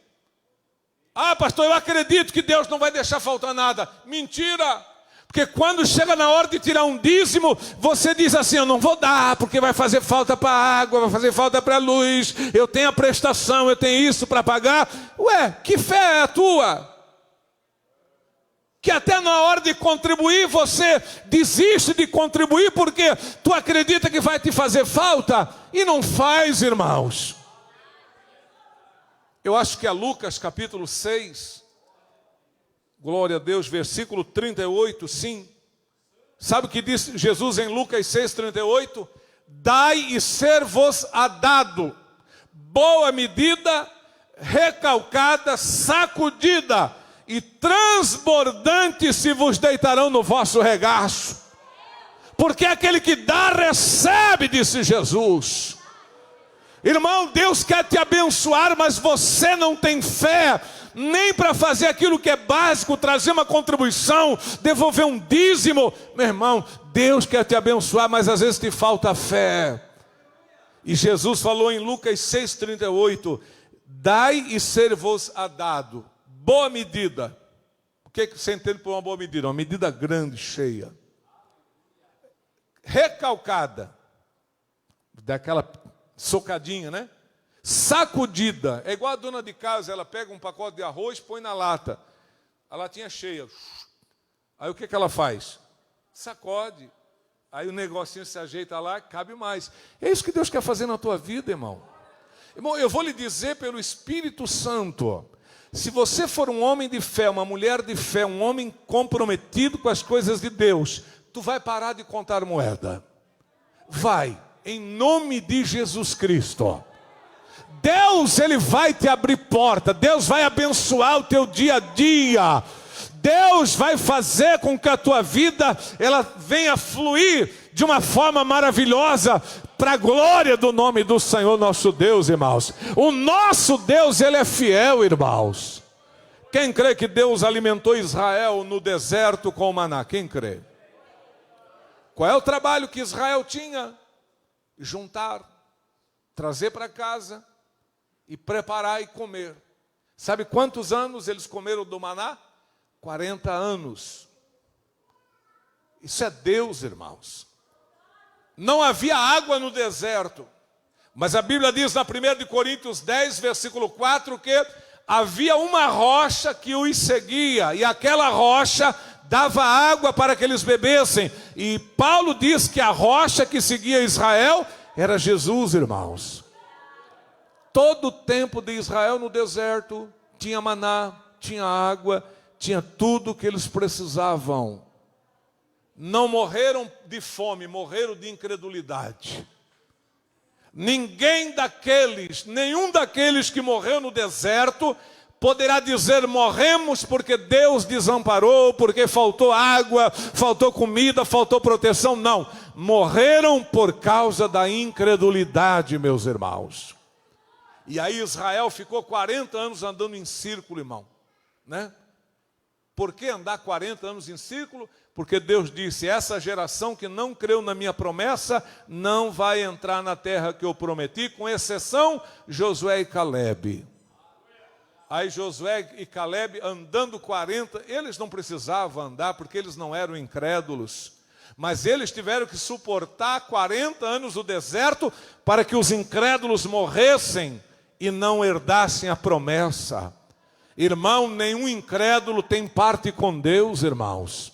Ah, pastor, eu acredito que Deus não vai deixar faltar nada. Mentira! Porque quando chega na hora de tirar um dízimo, você diz assim: eu não vou dar, porque vai fazer falta para a água, vai fazer falta para a luz, eu tenho a prestação, eu tenho isso para pagar. Ué, que fé é a tua? Que até na hora de contribuir, você desiste de contribuir, porque tu acredita que vai te fazer falta, e não faz, irmãos. Eu acho que é Lucas capítulo 6... glória a Deus, versículo 38, sim. Sabe o que diz Jesus em Lucas 6,38? Dai e ser-vos-á dado, boa medida, recalcada, sacudida e transbordante se vos deitarão no vosso regaço. Porque aquele que dá, recebe, disse Jesus. Irmão, Deus quer te abençoar, mas você não tem fé nem para fazer aquilo que é básico, trazer uma contribuição, devolver um dízimo. Meu irmão, Deus quer te abençoar, mas às vezes te falta fé. E Jesus falou em Lucas 6,38: dai e ser-vos-á dado, boa medida. O que você entende por uma boa medida? Uma medida grande, cheia, recalcada, daquela socadinha, né? Sacudida. É igual a dona de casa, ela pega um pacote de arroz, põe na lata, a latinha cheia. Aí o que ela faz? Sacode. Aí o negocinho se ajeita lá, cabe mais. É isso que Deus quer fazer na tua vida, irmão. Irmão, eu vou lhe dizer pelo Espírito Santo: se você for um homem de fé, uma mulher de fé, um homem comprometido com as coisas de Deus, tu vai parar de contar moeda. Vai, em nome de Jesus Cristo. Deus, Ele vai te abrir porta. Deus vai abençoar o teu dia a dia. Deus vai fazer com que a tua vida ela venha fluir de uma forma maravilhosa para a glória do nome do Senhor nosso Deus, irmãos. O nosso Deus, Ele é fiel, irmãos. Quem crê que Deus alimentou Israel no deserto com o maná? Quem crê? Qual é o trabalho que Israel tinha? Juntar, trazer para casa e preparar e comer. Sabe quantos anos eles comeram do maná? 40 anos. Isso é Deus, irmãos. Não havia água no deserto, mas a Bíblia diz na 1 Coríntios 10, versículo 4, que havia uma rocha que os seguia, e aquela rocha dava água para que eles bebessem. E Paulo diz que a rocha que seguia Israel era Jesus, irmãos. Todo o tempo de Israel no deserto tinha maná, tinha água, tinha tudo que eles precisavam. não morreram de fome, morreram de incredulidade. Nenhum daqueles que morreu no deserto poderá dizer: morremos porque Deus desamparou, porque faltou água, faltou comida, faltou proteção. Não, morreram por causa da incredulidade, meus irmãos. E aí Israel ficou 40 anos andando em círculo, irmão, né? Por que andar 40 anos em círculo? Porque Deus disse: essa geração que não creu na minha promessa não vai entrar na terra que eu prometi, com exceção Josué e Calebe. Aí Josué e Calebe andando 40, eles não precisavam andar porque eles não eram incrédulos, mas eles tiveram que suportar 40 anos do deserto para que os incrédulos morressem e não herdassem a promessa. Irmão, nenhum incrédulo tem parte com Deus, irmãos.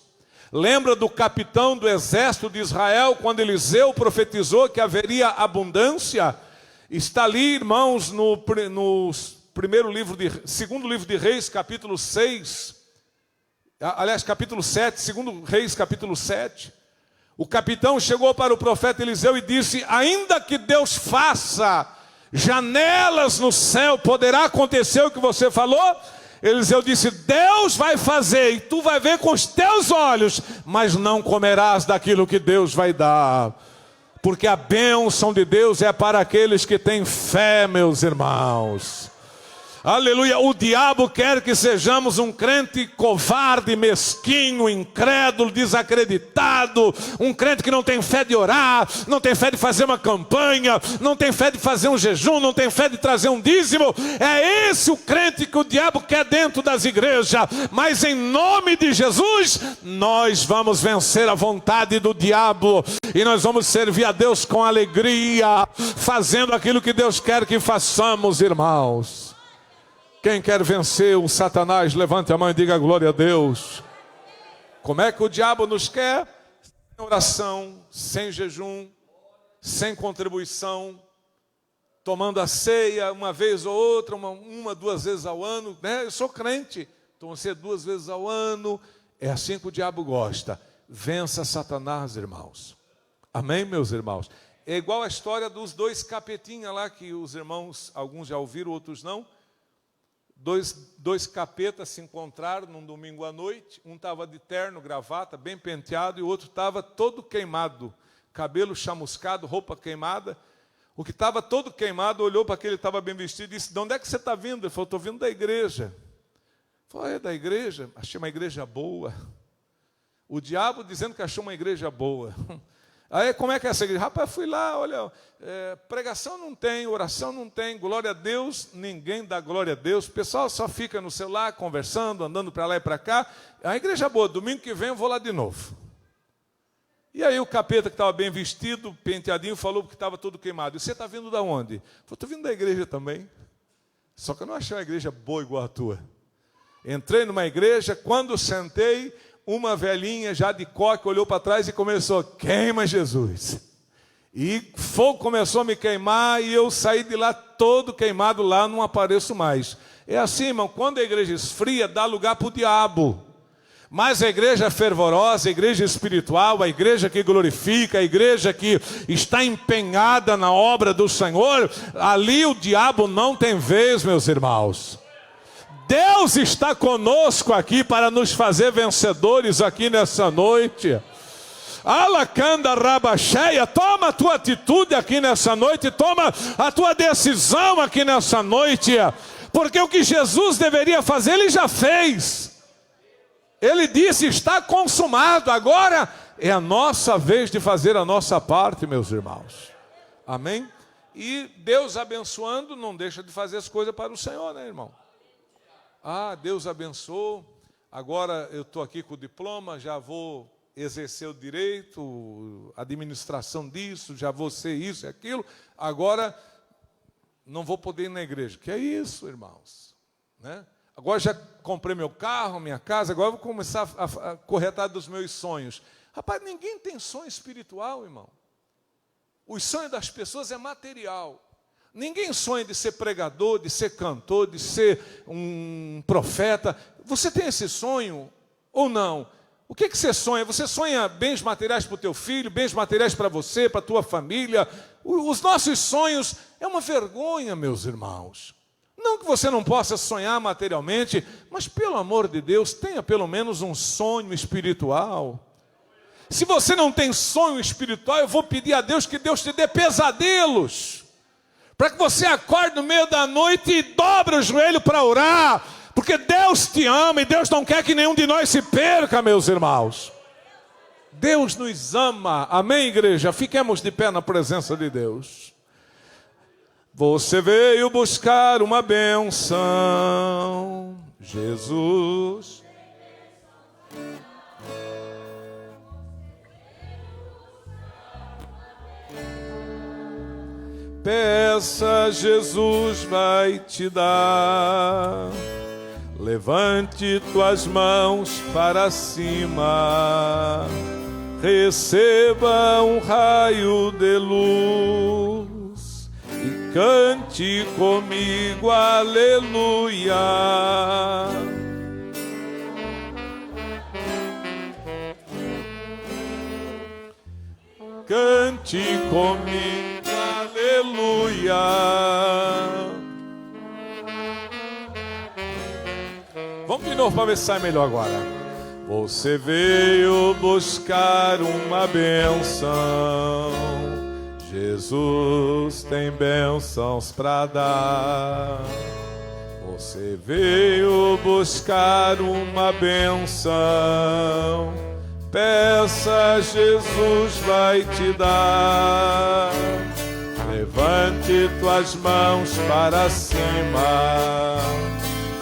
Lembra do capitão do exército de Israel, quando Eliseu profetizou que haveria abundância? Está ali, irmãos, no segundo livro de Reis, capítulo 6, aliás, capítulo 7, segundo Reis, capítulo 7. O capitão chegou para o profeta Eliseu e disse: ainda que Deus faça janelas no céu, poderá acontecer o que você falou? Eliseu disse: Deus vai fazer, e tu vai ver com os teus olhos, mas não comerás daquilo que Deus vai dar, porque a bênção de Deus é para aqueles que têm fé, meus irmãos. Aleluia. O diabo quer que sejamos um crente covarde, mesquinho, incrédulo, desacreditado, um crente que não tem fé de orar, não tem fé de fazer uma campanha, não tem fé de fazer um jejum, não tem fé de trazer um dízimo. É esse o crente que o diabo quer dentro das igrejas. Mas em nome de Jesus, nós vamos vencer a vontade do diabo e nós vamos servir a Deus com alegria, fazendo aquilo que Deus quer que façamos, irmãos. Quem quer vencer o Satanás, levante a mão e diga glória a Deus. Como é que o diabo nos quer? Sem oração, sem jejum, sem contribuição, tomando a ceia uma vez ou outra, uma, 2 vezes ao ano, né? Eu sou crente, tomo ceia 2 vezes ao ano. É assim que o diabo gosta. Vença Satanás, irmãos. Amém, meus irmãos? É igual a história dos 2 capetinhas lá, que os irmãos, alguns já ouviram, outros não. Dois capetas se encontraram num domingo à noite. Um estava de terno, gravata, bem penteado, e o outro estava todo queimado, cabelo chamuscado, roupa queimada. O que estava todo queimado olhou para aquele que estava bem vestido e disse: de onde é que você está vindo? Ele falou: estou vindo da igreja. Ele falou: é da igreja? Achei uma igreja boa. O diabo dizendo que achou uma igreja boa. Aí, como é que é essa igreja? Rapaz, fui lá, olha, pregação não tem, oração não tem, glória a Deus, ninguém dá glória a Deus, o pessoal só fica no celular, conversando, andando para lá e para cá. É uma igreja boa, domingo que vem eu vou lá de novo. E aí o capeta que estava bem vestido, penteadinho, falou que estava todo queimado. E você está vindo da onde? Eu falei: estou vindo da igreja também, só que eu não achei uma igreja boa igual a tua. Entrei numa igreja, quando sentei, uma velhinha já de coque olhou para trás e começou: queima Jesus. E fogo começou a me queimar e eu saí de lá todo queimado, lá não apareço mais. É assim, irmão, quando a igreja esfria, dá lugar para o diabo. Mas a igreja fervorosa, a igreja espiritual, a igreja que glorifica, a igreja que está empenhada na obra do Senhor, ali o diabo não tem vez, meus irmãos. Deus está conosco aqui para nos fazer vencedores aqui nessa noite. Alacanda rabacheia, toma a tua atitude aqui nessa noite, toma a tua decisão aqui nessa noite, porque o que Jesus deveria fazer, Ele já fez. Ele disse: está consumado, agora é a nossa vez de fazer a nossa parte, meus irmãos. Amém? E Deus abençoando, não deixa de fazer as coisas para o Senhor, né, irmão? Ah, Deus abençoou, agora eu estou aqui com o diploma, já vou exercer o direito, administração disso, já vou ser isso e aquilo, agora não vou poder ir na igreja. Que é isso, irmãos? Né? Agora já comprei meu carro, minha casa, agora vou começar a correr atrás dos meus sonhos. Rapaz, ninguém tem sonho espiritual, irmão. Os sonhos das pessoas é material. Ninguém sonha de ser pregador, de ser cantor, de ser um profeta. Você tem esse sonho ou não? O que você sonha? Você sonha bens materiais para o teu filho, bens materiais para você, para a tua família? Os nossos sonhos é uma vergonha, meus irmãos. Não que você não possa sonhar materialmente, mas pelo amor de Deus, tenha pelo menos um sonho espiritual. Se você não tem sonho espiritual, eu vou pedir a Deus que Deus te dê pesadelos, para que você acorde no meio da noite e dobre o joelho para orar, porque Deus te ama e Deus não quer que nenhum de nós se perca, meus irmãos. Deus nos ama, amém, igreja? Fiquemos de pé na presença de Deus. Você veio buscar uma bênção, Jesus. Peça, Jesus vai te dar. Levante tuas mãos para cima, receba um raio de luz e cante comigo, aleluia. Cante comigo, aleluia. Vamos de novo para ver se sai melhor agora. Você veio buscar uma bênção, Jesus tem bênçãos para dar. Você veio buscar uma bênção, peça, Jesus vai te dar. Levante tuas mãos para cima,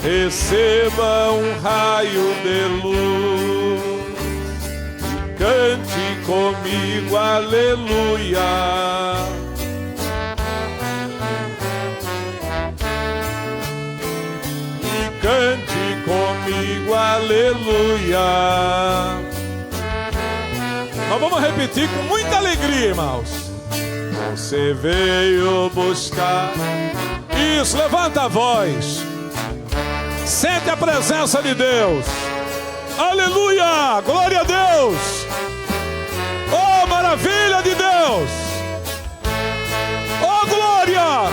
receba um raio de luz, cante comigo, aleluia. E cante comigo, aleluia. Nós vamos repetir com muita alegria, irmãos. Você veio buscar. Isso, levanta a voz. Sente a presença de Deus. Aleluia, glória a Deus. Oh, maravilha de Deus. Oh, glória.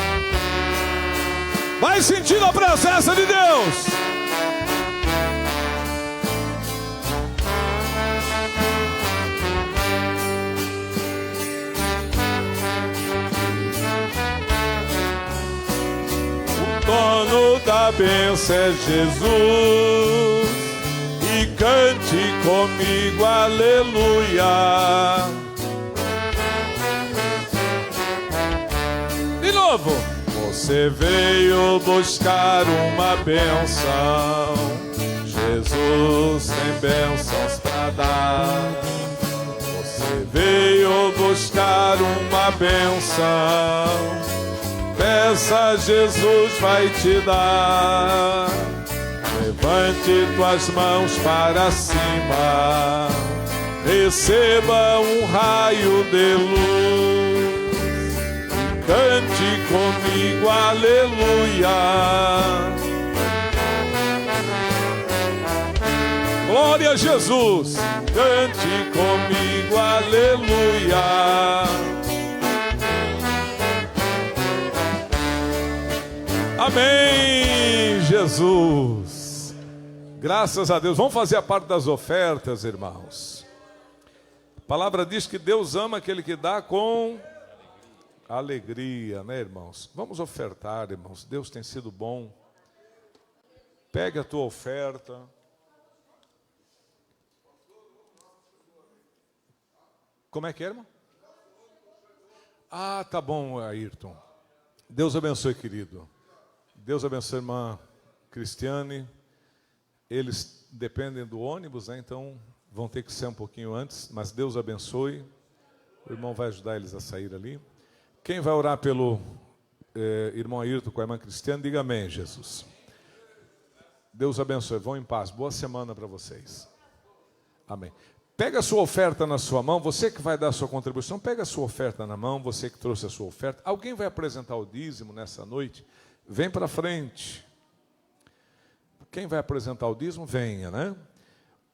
Vai sentindo a presença de Deus. O dono da bênção é Jesus, e cante comigo, aleluia. De novo. Você veio buscar uma bênção, Jesus tem bênçãos para dar. Você veio buscar uma bênção, peça, Jesus vai te dar. Levante tuas mãos para cima, receba um raio de luz, cante comigo, aleluia. Glória a Jesus, cante comigo, aleluia. Amém, Jesus. Graças a Deus. Vamos fazer a parte das ofertas, irmãos. A palavra diz que Deus ama aquele que dá com alegria, né, irmãos? Vamos ofertar, irmãos. Deus tem sido bom. Pegue a tua oferta. Como é que é, irmão? Ah, tá bom, Ayrton. Deus abençoe, querido. Deus abençoe a irmã Cristiane. Eles dependem do ônibus, né? Então vão ter que ser um pouquinho antes, mas Deus abençoe. O irmão vai ajudar eles a sair ali. Quem vai orar pelo irmão Ayrton com a irmã Cristiane, diga amém, Jesus. Deus abençoe, vão em paz. Boa semana para vocês. Amém. Pega a sua oferta na sua mão, você que vai dar a sua contribuição, pega a sua oferta na mão, você que trouxe a sua oferta. Alguém vai apresentar o dízimo nessa noite? Vem para frente. Quem vai apresentar o dízimo, venha, né?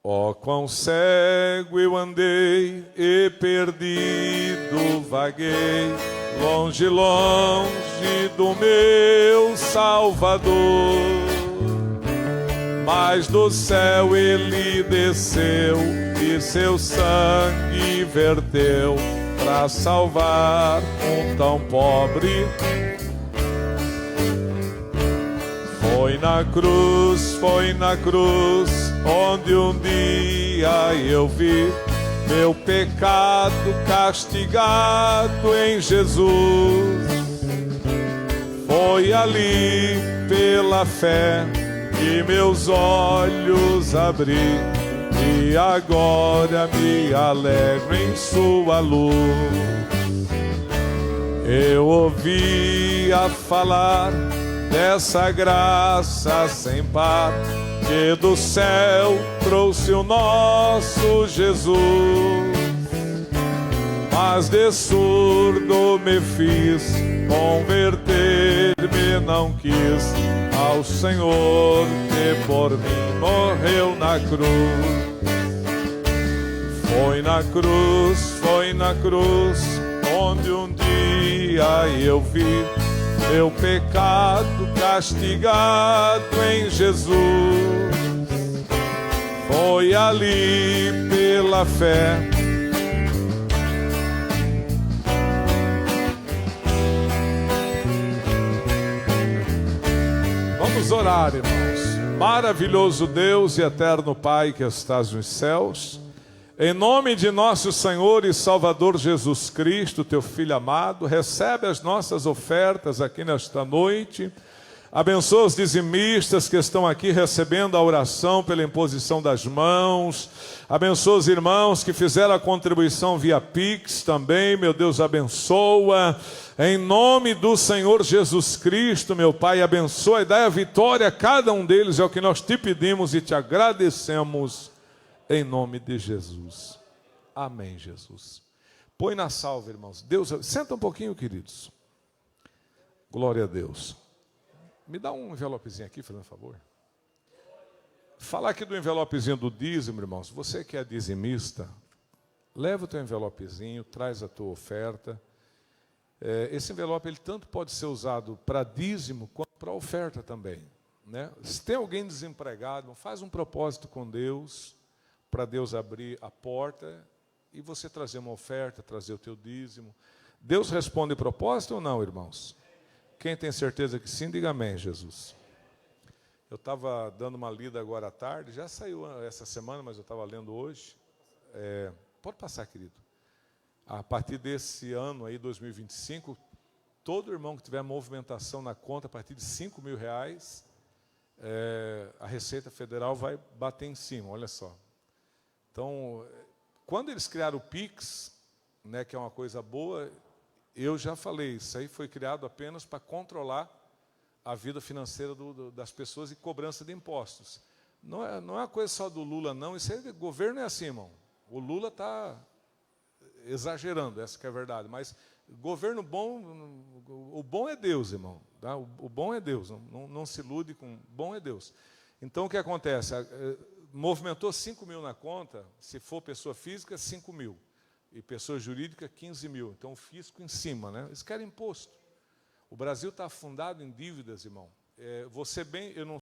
Ó, quão cego eu andei e perdido vaguei, longe, longe do meu Salvador. Mas do céu ele desceu e seu sangue verteu para salvar um tão pobre. Foi na cruz, onde um dia eu vi meu pecado castigado em Jesus. Foi ali pela fé que meus olhos abri, e agora me alegro em sua luz. Eu ouvia falar dessa graça sem par, que do céu trouxe o nosso Jesus. Mas de surdo me fiz, converter-me não quis ao Senhor que por mim morreu na cruz. Foi na cruz, onde um dia eu vi meu pecado castigado em Jesus. Foi ali pela fé Vamos orar, irmãos. Maravilhoso Deus e eterno Pai que estás nos céus, em nome de nosso Senhor e Salvador Jesus Cristo, teu Filho amado, recebe as nossas ofertas aqui nesta noite. Abençoa os dizimistas que estão aqui recebendo a oração pela imposição das mãos. Abençoa os irmãos que fizeram a contribuição via Pix também, meu Deus, abençoa. Em nome do Senhor Jesus Cristo, meu Pai, abençoa e dá a vitória a cada um deles, é o que nós te pedimos e te agradecemos, em nome de Jesus. Amém, Jesus. Põe na salva, irmãos. Deus, senta um pouquinho, queridos. Glória a Deus. Me dá um envelopezinho aqui, fazendo favor. Falar aqui do envelopezinho do dízimo, irmãos. Você que é dizimista, leva o teu envelopezinho, traz a tua oferta. Esse envelope ele tanto pode ser usado para dízimo quanto para oferta também, né? Se tem alguém desempregado, faz um propósito com Deus, para Deus abrir a porta e você trazer uma oferta, trazer o teu dízimo. Deus responde propósito ou não, irmãos? Quem tem certeza que sim, diga amém, Jesus. Eu estava dando uma lida agora à tarde, já saiu essa semana, mas eu estava lendo hoje. Pode passar, querido. A partir desse ano aí, 2025, todo irmão que tiver movimentação na conta a partir de R$5.000, a Receita Federal vai bater em cima, olha só. Então, quando eles criaram o Pix, né, que é uma coisa boa, eu já falei, isso aí foi criado apenas para controlar a vida financeira das pessoas e cobrança de impostos. Não é uma coisa só do Lula, não. Isso aí, governo é assim, irmão. O Lula está exagerando, essa que é a verdade. Mas governo bom, o bom é Deus, irmão. Tá? O bom é Deus, não se ilude com... Bom é Deus. Então, o que acontece? Movimentou 5.000 na conta, se for pessoa física, 5.000. E pessoa jurídica, 15.000. Então, o fisco em cima, né? Eles querem imposto. O Brasil está afundado em dívidas, irmão. Eu não